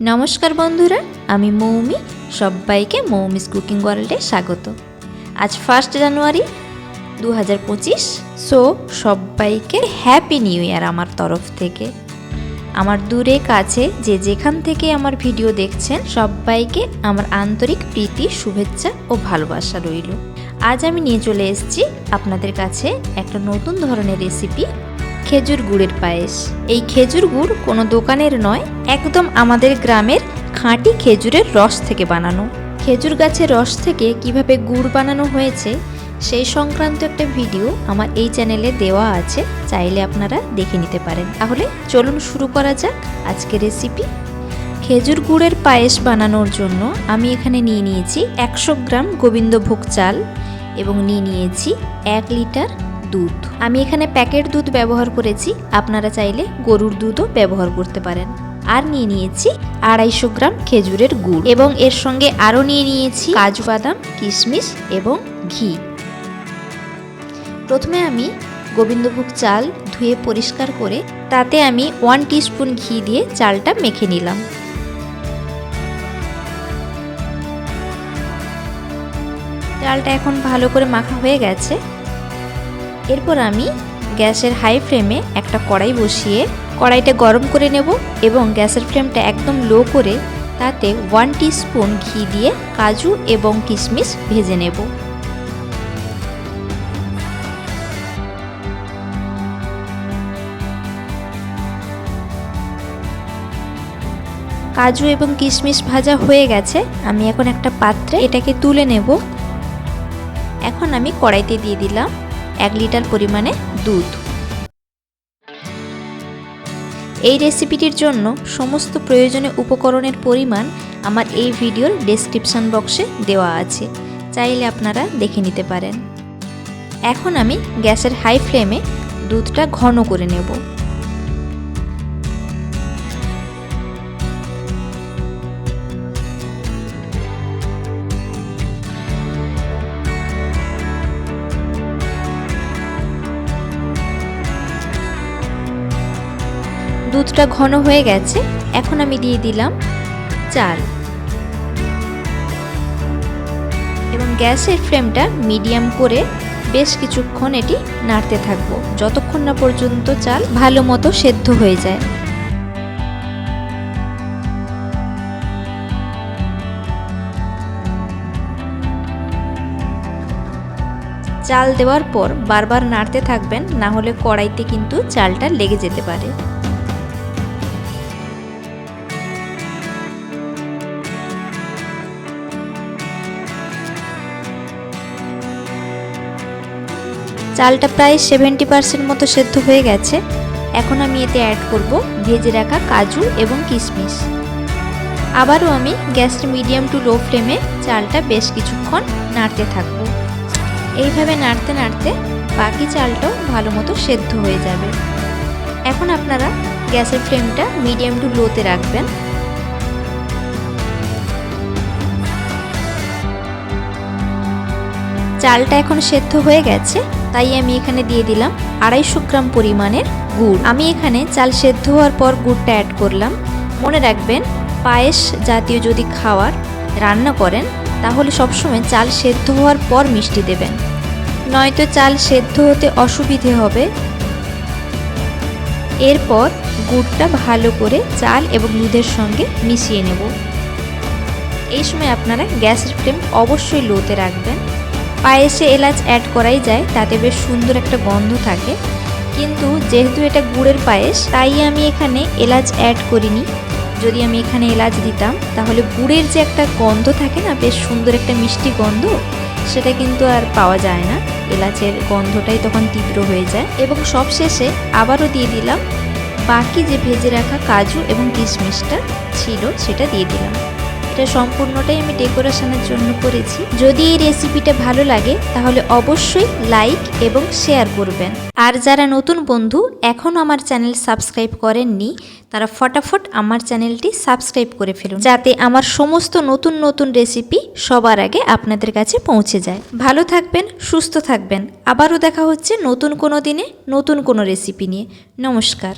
নমস্কার বন্ধুরা, আমি মৌমি। সবাইকে মৌমিস কুকিং ওয়ার্ল্ডে স্বাগত। আজ 1 জানুয়ারি 2025। সো সবাইকে হ্যাপি নিউ ইয়ার আমার তরফ থেকে। আমার দূরে কাছে যে যেখান থেকে আমার ভিডিও দেখছেন সবাইকে আমার আন্তরিক প্রীতি, শুভেচ্ছা ও ভালোবাসা রইল। আজ আমি নিয়ে চলে এসেছি আপনাদের কাছে একটা নতুন ধরনের রেসিপি, খেজুর গুড়ের পায়েস। এই খেজুর গুড় কোনো দোকানের নয়, একদম আমাদের গ্রামের খাঁটি খেজুরের রস থেকে বানানো। খেজুর গাছের রস থেকে কিভাবে গুড় বানানো হয়েছে সেই সংক্রান্ত একটা ভিডিও আমার এই চ্যানেলে দেওয়া আছে, চাইলে আপনারা দেখে নিতে পারেন। তাহলে চলুন শুরু করা যাক আজকের রেসিপি। খেজুর গুড়ের পায়েস বানানোর জন্য আমি এখানে নিয়ে নিয়েছি 100 গ্রাম গোবিন্দভোগ চাল এবং নিয়ে নিয়েছি 1 লিটার দুধ। আমি এখানে প্যাকেট দুধ ব্যবহার করেছি, আপনারা চাইলে গরুর দুধও ব্যবহার করতে পারেন। আর নিয়ে নিয়েছি 250 গ্রাম খেজুরের গুড় এবং এর সঙ্গে আরও নিয়ে নিয়েছি কাজু বাদাম, কিশমিশ এবং ঘি। প্রথমে আমি গোবিন্দভোগ চাল ধুয়ে পরিষ্কার করে তাতে আমি 1 টিস্পুন ঘি দিয়ে চালটা মেখে নিলাম। চালটা এখন ভালো করে মাখা হয়ে গেছে। এরপর আমি গ্যাসের হাই ফ্লেমে একটা কড়াই বসিয়ে কড়াইটা গরম করে নেব এবং গ্যাসের ফ্লেমটা একদম লো করে তাতে 1 টিস্পুন ঘি দিয়ে কাজু এবং কিশমিশ ভেজে নেব। কাজু এবং কিশমিশ ভাজা হয়ে গেছে। আমি এখন একটা পাত্রে এটাকে তুলে নেব। এখন আমি কড়াইতে দিয়ে দিলাম 1 লিটার পরিমাণে দুধ। এই রেসিপিটির জন্য সমস্ত প্রয়োজনীয় উপকরণের পরিমাণ আমার এই ভিডিওর ডেসক্রিপশন বক্সে দেওয়া আছে, চাইলে আপনারা দেখে নিতে পারেন। এখন আমি গ্যাসের হাই ফ্লেমে দুধটা ঘন করে নেব। দুধটা ঘন হয়ে গেছে। এখন আমি দিয়ে দিলাম চাল এবং গ্যাসের ফ্লেমটা মিডিয়াম করে বেশ কিছুক্ষণ এটি নাড়তে থাকবো, যতক্ষণ না পর্যন্ত চাল ভালো মতো সেদ্ধ হয়ে যায়। চাল দেওয়ার পর বারবার নাড়তে থাকবেন, না হলে কড়াইতে কিন্তু চালটা লেগে যেতে পারে। চালটা প্রায় 70% মতো সেদ্ধ হয়ে গেছে। এখন আমি এতে অ্যাড করব ভেজে রাখা কাজু এবং কিশমিশ। আবারও আমি গ্যাসটা মিডিয়াম টু লো ফ্লেমে চালটা বেশ কিছুক্ষণ নাড়তে থাকব। এইভাবে নাড়তে নাড়তে বাকি চালটাও ভালো মতো সেদ্ধ হয়ে যাবে। এখন আপনারা গ্যাসের ফ্লেমটা মিডিয়াম টু লোতে রাখবেন। চালটা এখন সেদ্ধ হয়ে গেছে, তাই আমি এখানে দিয়ে দিলাম 250 গ্রাম পরিমাণের গুড়। আমি এখানে চাল সেদ্ধ হওয়ার পর গুড়টা অ্যাড করলাম। মনে রাখবেন, পায়েস জাতীয় যদি খাওয়ার রান্না করেন তাহলে সবসময় চাল সেদ্ধ হওয়ার পর মিষ্টি দেবেন, নয়তো চাল সেদ্ধ হতে অসুবিধে হবে। এরপর গুড়টা ভালো করে চাল এবং দুধের সঙ্গে মিশিয়ে নেব। এই সময় আপনারা গ্যাসের ফ্লেম অবশ্যই লোতে রাখবেন। পায়েসে এলাচ অ্যাড করাই যায়, তাতে বেশ সুন্দর একটা গন্ধ থাকে, কিন্তু যেহেতু এটা গুড়ের পায়েস তাই আমি এখানে এলাচ অ্যাড করিনি। যদি আমি এখানে এলাচ দিতাম তাহলে গুড়ের যে একটা গন্ধ থাকে না, বেশ সুন্দর একটা মিষ্টি গন্ধ, সেটা কিন্তু আর পাওয়া যায় না। এলাচের গন্ধটাই তখন তীব্র হয়ে যায়। এবং সবশেষে আবারও দিয়ে দিলাম বাকি যে ভেজে রাখা কাজু এবং কিশমিশটা ছিল, সেটা দিয়ে দিলাম। এটা সম্পূর্ণটাই আমি ডেকোরেশনের জন্য করেছি। যদি এই রেসিপিটা ভালো লাগে তাহলে অবশ্যই লাইক এবং শেয়ার করবেন। আর যারা নতুন বন্ধু এখনও আমার চ্যানেল সাবস্ক্রাইব করেননি, তারা ফটাফট আমার চ্যানেলটি সাবস্ক্রাইব করে ফেলুন, যাতে আমার সমস্ত নতুন নতুন রেসিপি সবার আগে আপনাদের কাছে পৌঁছে যায়। ভালো থাকবেন, সুস্থ থাকবেন। আবারও দেখা হচ্ছে নতুন কোনো দিনে নতুন কোনো রেসিপি নিয়ে। নমস্কার।